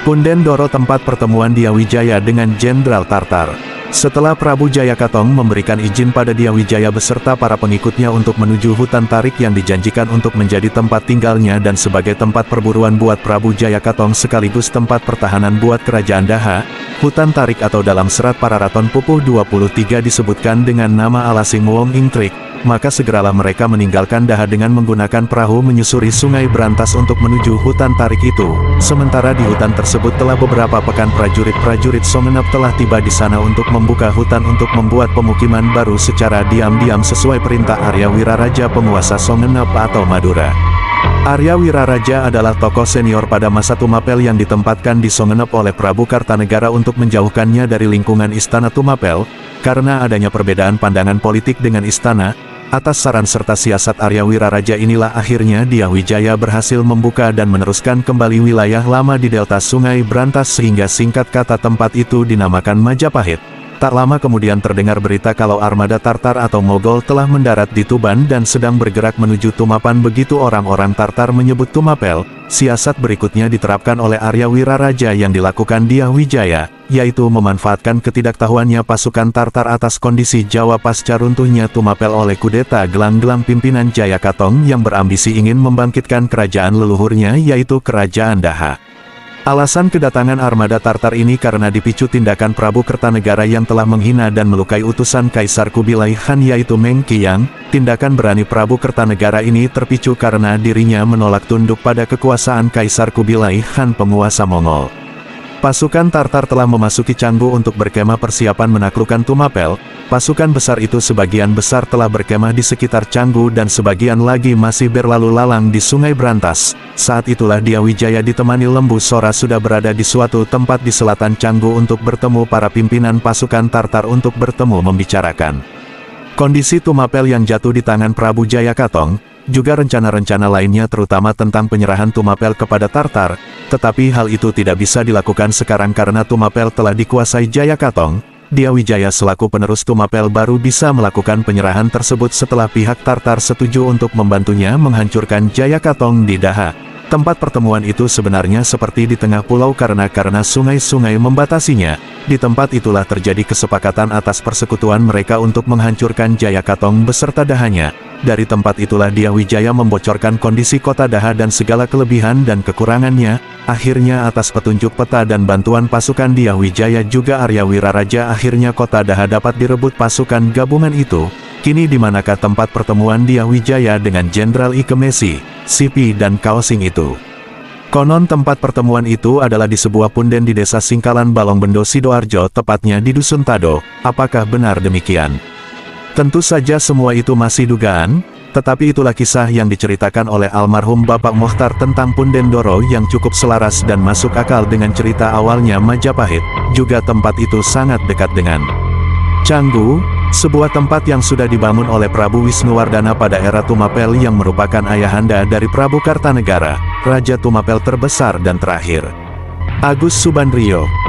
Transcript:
Punden Doro tempat pertemuan Diyawijaya dengan Jenderal Tartar. Setelah Prabu Jayakatong memberikan izin pada Diyawijaya beserta para pengikutnya untuk menuju hutan tarik yang dijanjikan untuk menjadi tempat tinggalnya dan sebagai tempat perburuan buat Prabu Jayakatong sekaligus tempat pertahanan buat kerajaan Daha, hutan tarik atau dalam serat Pararaton Pupuh 23 disebutkan dengan nama Alasing Wong Ingtrik, maka segeralah mereka meninggalkan Daha dengan menggunakan perahu menyusuri Sungai Brantas untuk menuju hutan tarik itu. Sementara di hutan tersebut telah beberapa pekan prajurit-prajurit Songenep telah tiba di sana untuk membuka hutan untuk membuat pemukiman baru secara diam-diam sesuai perintah Arya Wiraraja penguasa Songenep atau Madura. Arya Wiraraja adalah tokoh senior pada masa Tumapel yang ditempatkan di Songenep oleh Prabu Kartanegara untuk menjauhkannya dari lingkungan Istana Tumapel, karena adanya perbedaan pandangan politik dengan istana. Atas saran serta siasat Arya Wiraraja inilah akhirnya Diyawijaya berhasil membuka dan meneruskan kembali wilayah lama di delta Sungai Brantas sehingga singkat kata tempat itu dinamakan Majapahit. Tak lama kemudian terdengar berita kalau armada Tartar atau Mogol telah mendarat di Tuban dan sedang bergerak menuju Tumapan. Begitu orang-orang Tartar menyebut Tumapel, siasat berikutnya diterapkan oleh Arya Wiraraja yang dilakukan Diyawijaya, yaitu memanfaatkan ketidaktahuannya pasukan Tartar atas kondisi Jawa pasca runtuhnya Tumapel oleh kudeta gelang-gelang pimpinan Jayakatong yang berambisi ingin membangkitkan kerajaan leluhurnya yaitu Kerajaan Daha. Alasan kedatangan armada Tartar ini karena dipicu tindakan Prabu Kertanegara yang telah menghina dan melukai utusan Kaisar Kubilai Khan yaitu Meng Qiyang. Tindakan berani Prabu Kertanegara ini terpicu karena dirinya menolak tunduk pada kekuasaan Kaisar Kubilai Khan penguasa Mongol. Pasukan Tartar telah memasuki Canggu untuk berkemah persiapan menaklukkan Tumapel. Pasukan besar itu sebagian besar telah berkemah di sekitar Canggu dan sebagian lagi masih berlalu lalang di Sungai Brantas. Saat itulah Diyawijaya ditemani Lembu Sora sudah berada di suatu tempat di selatan Canggu untuk bertemu para pimpinan pasukan Tartar untuk bertemu membicarakan kondisi Tumapel yang jatuh di tangan Prabu Jayakatong, juga rencana-rencana lainnya terutama tentang penyerahan Tumapel kepada Tartar, tetapi hal itu tidak bisa dilakukan sekarang karena Tumapel telah dikuasai Jayakatong. Diyawijaya selaku penerus Tumapel baru bisa melakukan penyerahan tersebut setelah pihak Tartar setuju untuk membantunya menghancurkan Jayakatong di Daha. Tempat pertemuan itu sebenarnya seperti di tengah pulau karena sungai-sungai membatasinya. Di tempat itulah terjadi kesepakatan atas persekutuan mereka untuk menghancurkan Jayakatong beserta Dahanya. Dari tempat itulah Diyawijaya membocorkan kondisi kota Daha dan segala kelebihan dan kekurangannya. Akhirnya atas petunjuk peta dan bantuan pasukan Diyawijaya juga Arya Wiraraja akhirnya kota Daha dapat direbut pasukan gabungan itu. Kini di manakah tempat pertemuan Diyawijaya dengan Jenderal Ikemesi, Sipi dan Kaosing itu? Konon tempat pertemuan itu adalah di sebuah punden di desa Singkalan Balongbendo Sidoarjo tepatnya di Dusun Tado. Apakah benar demikian? Tentu saja semua itu masih dugaan, tetapi itulah kisah yang diceritakan oleh almarhum Bapak Mokhtar tentang Punden Doro yang cukup selaras dan masuk akal dengan cerita awalnya Majapahit. Juga tempat itu sangat dekat dengan Canggu, sebuah tempat yang sudah dibangun oleh Prabu Wisnuwardana pada era Tumapel yang merupakan ayahanda dari Prabu Kartanegara, Raja Tumapel terbesar dan terakhir. Agus Subandrio.